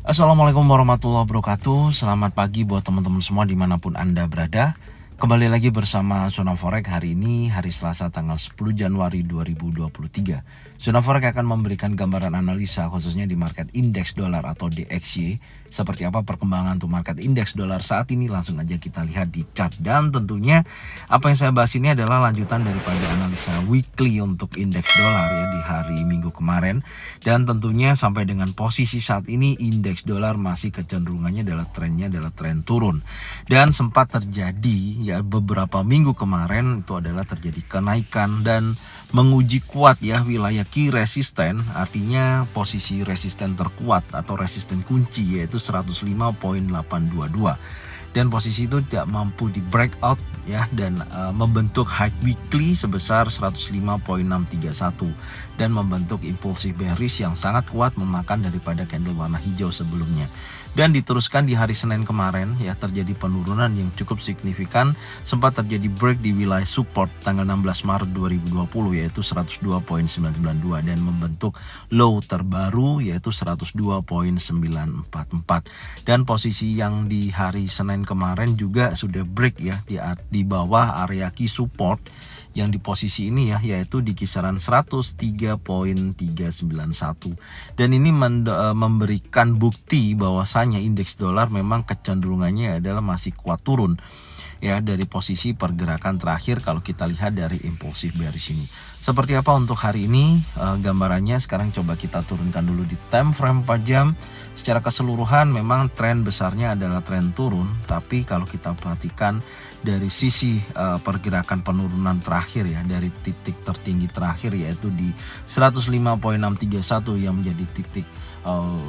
Assalamualaikum warahmatullahi wabarakatuh. Selamat pagi buat teman-teman semua dimanapun Anda berada. Kembali lagi bersama Zona Forex hari ini, hari Selasa tanggal 10 Januari 2023. Zona Forex akan memberikan gambaran analisa khususnya di market indeks dolar atau DXY. Seperti apa perkembangan untuk market indeks dolar saat ini, langsung aja kita lihat di chart. Dan tentunya apa yang saya bahas ini adalah lanjutan daripada analisa weekly untuk indeks dolar ya di hari Minggu kemarin. Dan tentunya sampai dengan posisi saat ini indeks dolar masih kecenderungannya adalah tren turun. Dan sempat terjadi ya beberapa minggu kemarin itu adalah terjadi kenaikan dan menguji kuat ya wilayah key resisten, artinya posisi resisten terkuat atau resisten kunci yaitu 105.822, dan posisi itu tidak mampu di breakout ya dan membentuk high weekly sebesar 105.631 dan membentuk impulsif bearish yang sangat kuat memakan daripada candle warna hijau sebelumnya. Dan diteruskan di hari Senin kemarin ya terjadi penurunan yang cukup signifikan, sempat terjadi break di wilayah support tanggal 16 Maret 2020 yaitu 102.992 dan membentuk low terbaru yaitu 102.944. Dan posisi yang di hari Senin kemarin juga sudah break ya di bawah area key support yang di posisi ini ya yaitu di kisaran 103.391, dan ini memberikan bukti bahwasanya indeks dolar memang kecenderungannya adalah masih kuat turun ya dari posisi pergerakan terakhir kalau kita lihat dari impulsif bearish ini. Seperti apa untuk hari ini gambarannya, sekarang coba kita turunkan dulu di time frame 4 jam. Secara keseluruhan memang tren besarnya adalah tren turun, tapi kalau kita perhatikan dari sisi pergerakan penurunan terakhir ya dari titik tertinggi terakhir yaitu di 105.631 yang menjadi titik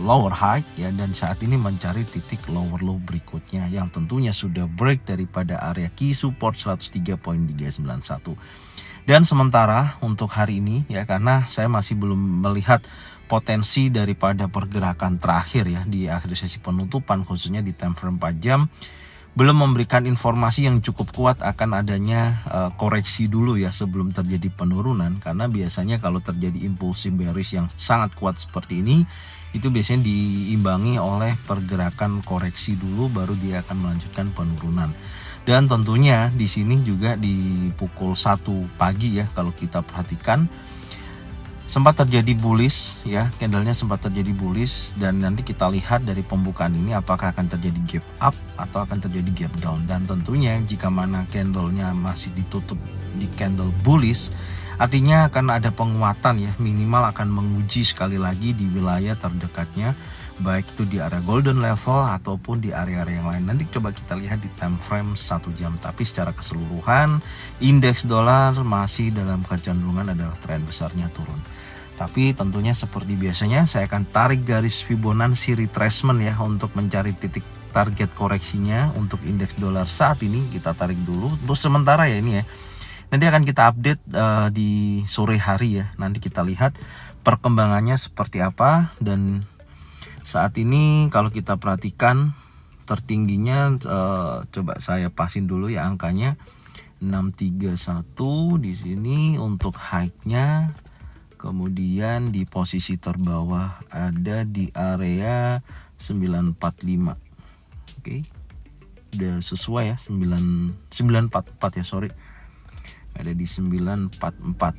lower high ya, dan saat ini mencari titik lower low berikutnya yang tentunya sudah break daripada area key support 103.391. Dan sementara untuk hari ini ya, karena saya masih belum melihat potensi daripada pergerakan terakhir ya di akhir sesi penutupan khususnya di time frame 4 jam, belum memberikan informasi yang cukup kuat akan adanya koreksi dulu ya sebelum terjadi penurunan, karena biasanya kalau terjadi impulsif bearish yang sangat kuat seperti ini itu biasanya diimbangi oleh pergerakan koreksi dulu baru dia akan melanjutkan penurunan. Dan tentunya di sini juga di pukul 1 pagi ya kalau kita perhatikan sempat terjadi bullish ya, candlenya sempat terjadi bullish, dan nanti kita lihat dari pembukaan ini apakah akan terjadi gap up atau akan terjadi gap down. Dan tentunya jika mana candlenya masih ditutup di candle bullish, artinya akan ada penguatan ya, minimal akan menguji sekali lagi di wilayah terdekatnya, baik itu di area golden level ataupun di area-area yang lain. Nanti coba kita lihat di time frame 1 jam. Tapi secara keseluruhan indeks dolar masih dalam kecenderungan adalah tren besarnya turun. Tapi tentunya seperti biasanya saya akan tarik garis Fibonacci retracement ya untuk mencari titik target koreksinya untuk indeks dolar saat ini. Kita tarik dulu untuk sementara ya ini ya. Nanti akan kita update di sore hari ya. Nanti kita lihat perkembangannya seperti apa. Dan saat ini kalau kita perhatikan tertingginya coba saya pasin dulu ya angkanya 631 di sini untuk high-nya. Kemudian di posisi terbawah ada di area 945. Oke. Udah sesuai ya 944 ya, sorry. Ada di 944.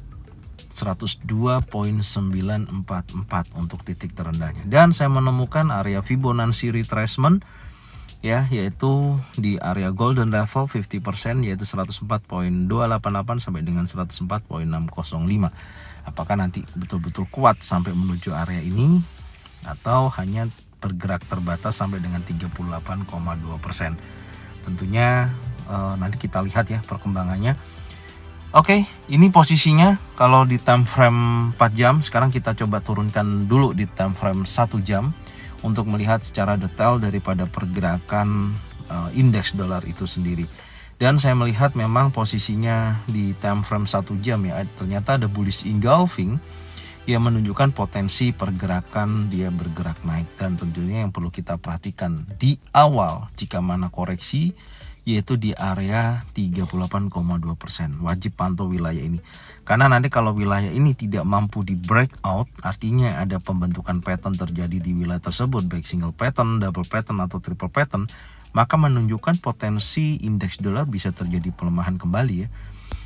102.944 untuk titik terendahnya. Dan saya menemukan area Fibonacci retracement ya, yaitu di area golden level 50% yaitu 104.288 sampai dengan 104.605. Apakah nanti betul-betul kuat sampai menuju area ini atau hanya bergerak terbatas sampai dengan 38,2%. Tentunya nanti kita lihat ya perkembangannya. Oke, ini posisinya kalau di time frame 4 jam. Sekarang kita coba turunkan dulu di time frame 1 jam untuk melihat secara detail daripada pergerakan indeks dolar itu sendiri. Dan saya melihat memang posisinya di time frame 1 jam ya, ternyata ada bullish engulfing yang menunjukkan potensi pergerakan dia bergerak naik. Dan tentunya yang perlu kita perhatikan di awal jika mana koreksi yaitu di area 38,2%. Wajib pantau wilayah ini. Karena nanti kalau wilayah ini tidak mampu di breakout, artinya ada pembentukan pattern terjadi di wilayah tersebut, baik single pattern, double pattern, atau triple pattern, maka menunjukkan potensi indeks dolar bisa terjadi pelemahan kembali ya.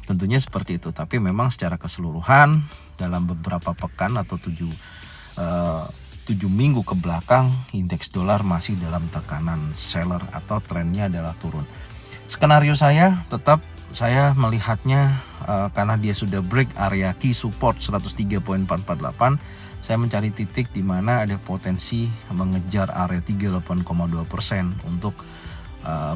Tentunya seperti itu, tapi memang secara keseluruhan dalam beberapa pekan atau 7 minggu ke belakang, indeks dolar masih dalam tekanan seller atau trennya adalah turun. Skenario saya tetap saya melihatnya karena dia sudah break area key support 103.448, saya mencari titik di mana ada potensi mengejar area 38,2% untuk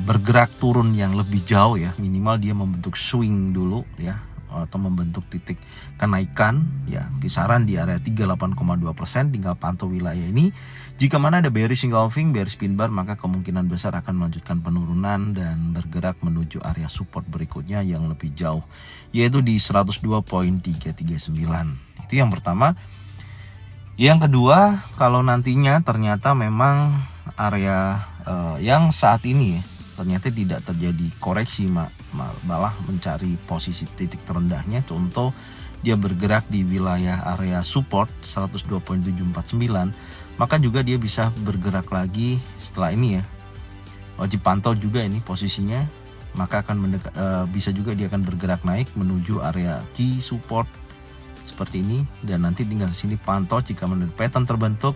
bergerak turun yang lebih jauh ya, minimal dia membentuk swing dulu ya, atau membentuk titik kenaikan ya, kisaran di area 38,2%. Tinggal pantau wilayah ini. Jika mana ada bearish engulfing, bearish pin bar, maka kemungkinan besar akan melanjutkan penurunan dan bergerak menuju area support berikutnya yang lebih jauh, yaitu di 102.339. Itu yang pertama. Yang kedua, kalau nantinya ternyata memang area yang saat ini ya, ternyata tidak terjadi koreksi, malah mencari posisi titik terendahnya, contoh dia bergerak di wilayah area support 102.749, maka juga dia bisa bergerak lagi setelah ini ya. Wajib pantau juga ini posisinya, maka akan bisa juga dia akan bergerak naik menuju area key support seperti ini, dan nanti tinggal sini pantau jika pattern terbentuk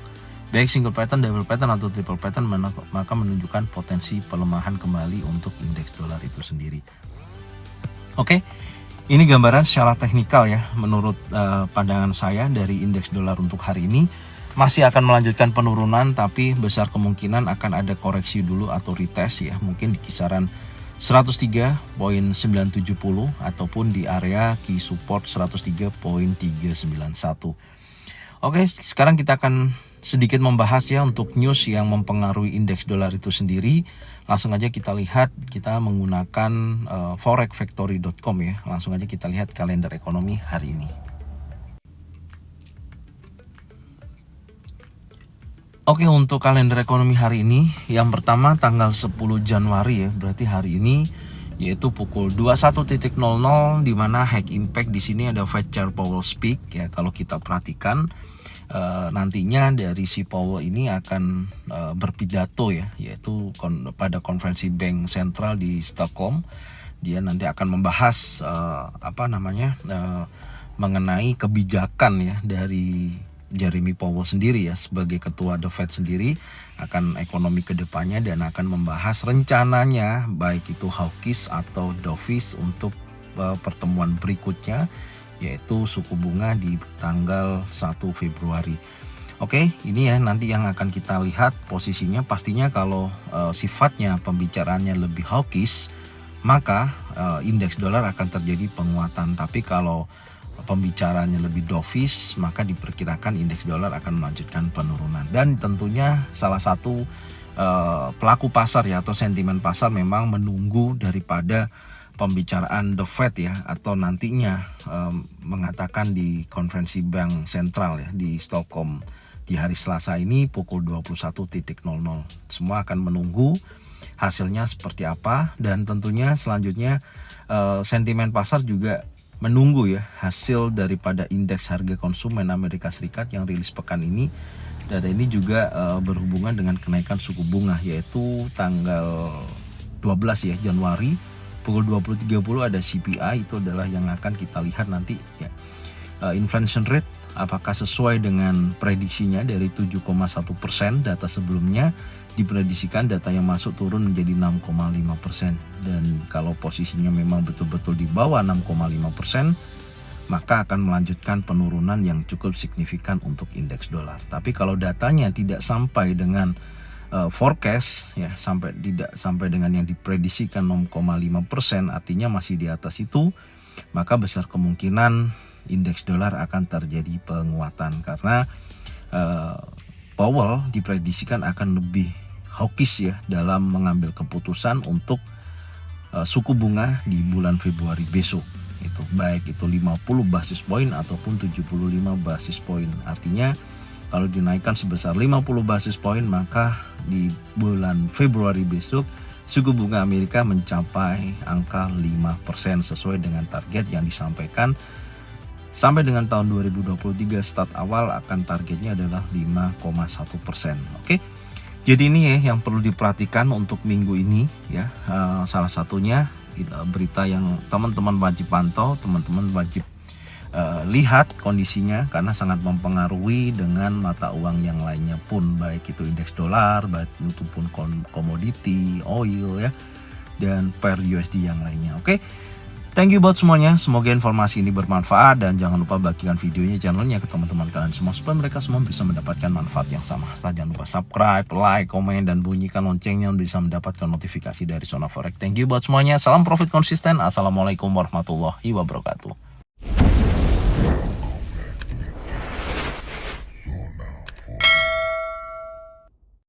baik single pattern, double pattern, atau triple pattern, maka menunjukkan potensi pelemahan kembali untuk indeks dolar itu sendiri. Oke, ini gambaran secara teknikal ya, menurut pandangan saya dari indeks dolar untuk hari ini masih akan melanjutkan penurunan, tapi besar kemungkinan akan ada koreksi dulu atau retest ya, mungkin di kisaran 103.970 ataupun di area key support 103.391. Oke, sekarang kita akan sedikit membahas ya untuk news yang mempengaruhi indeks dolar itu sendiri. Langsung aja kita lihat, kita menggunakan forexfactory.com ya. Langsung aja kita lihat kalender ekonomi hari ini. Oke, untuk kalender ekonomi hari ini, yang pertama tanggal 10 Januari ya, berarti hari ini, yaitu pukul 21.00, di mana high impact di sini ada Fed Chair Powell speak ya. Kalau kita perhatikan nantinya dari si Powell ini akan berpidato ya, yaitu pada konferensi bank sentral di Stockholm. Dia nanti akan membahas mengenai kebijakan ya dari Jeremy Powell sendiri ya, sebagai ketua The Fed sendiri, akan ekonomi kedepannya, dan akan membahas rencananya baik itu hawkish atau dovish untuk pertemuan berikutnya, yaitu suku bunga di tanggal 1 Februari. Oke, ini ya nanti yang akan kita lihat posisinya. Pastinya kalau sifatnya pembicaraannya lebih hawkish, maka indeks dolar akan terjadi penguatan. Tapi kalau pembicaranya lebih dovish, maka diperkirakan indeks dolar akan melanjutkan penurunan. Dan tentunya salah satu pelaku pasar ya, atau sentimen pasar memang menunggu daripada pembicaraan The Fed ya, atau nantinya mengatakan di konferensi bank sentral ya di Stockholm di hari Selasa ini pukul 21.00. Semua akan menunggu hasilnya seperti apa, dan tentunya selanjutnya sentimen pasar juga menunggu ya hasil daripada indeks harga konsumen Amerika Serikat yang rilis pekan ini. Dan ini juga berhubungan dengan kenaikan suku bunga, yaitu tanggal 12 ya Januari pukul 20.30 ada CPI. Itu adalah yang akan kita lihat nanti ya. Inflation rate apakah sesuai dengan prediksinya dari 7,1%, data sebelumnya diprediksikan data yang masuk turun menjadi 6,5%, dan kalau posisinya memang betul-betul di bawah 6,5%, maka akan melanjutkan penurunan yang cukup signifikan untuk indeks dolar. Tapi kalau datanya tidak sampai dengan forecast ya, tidak sampai dengan yang diprediksikan 0,5%, artinya masih di atas itu, maka besar kemungkinan indeks dolar akan terjadi penguatan, karena Powell diprediksikan akan lebih hawkish ya dalam mengambil keputusan untuk suku bunga di bulan Februari besok. Itu baik itu 50 basis point ataupun 75 basis point. Artinya kalau dinaikkan sebesar 50 basis point, maka di bulan Februari besok suku bunga Amerika mencapai angka 5% sesuai dengan target yang disampaikan. Sampai dengan tahun 2023 start awal akan targetnya adalah 5,1%. Oke. Jadi ini ya yang perlu diperhatikan untuk minggu ini ya. Salah satunya berita yang teman-teman wajib pantau, teman-teman wajib lihat kondisinya karena sangat mempengaruhi dengan mata uang yang lainnya pun, baik itu indeks dolar, baik itu pun komoditi, oil ya, dan pair USD yang lainnya. Oke. Thank you buat semuanya, semoga informasi ini bermanfaat dan jangan lupa bagikan videonya, channelnya ke teman-teman kalian semua supaya mereka semua bisa mendapatkan manfaat yang sama. Jangan lupa subscribe, like, komen, dan bunyikan loncengnya untuk bisa mendapatkan notifikasi dari Zona Forex. Thank you buat semuanya, salam profit konsisten. Assalamualaikum warahmatullahi wabarakatuh.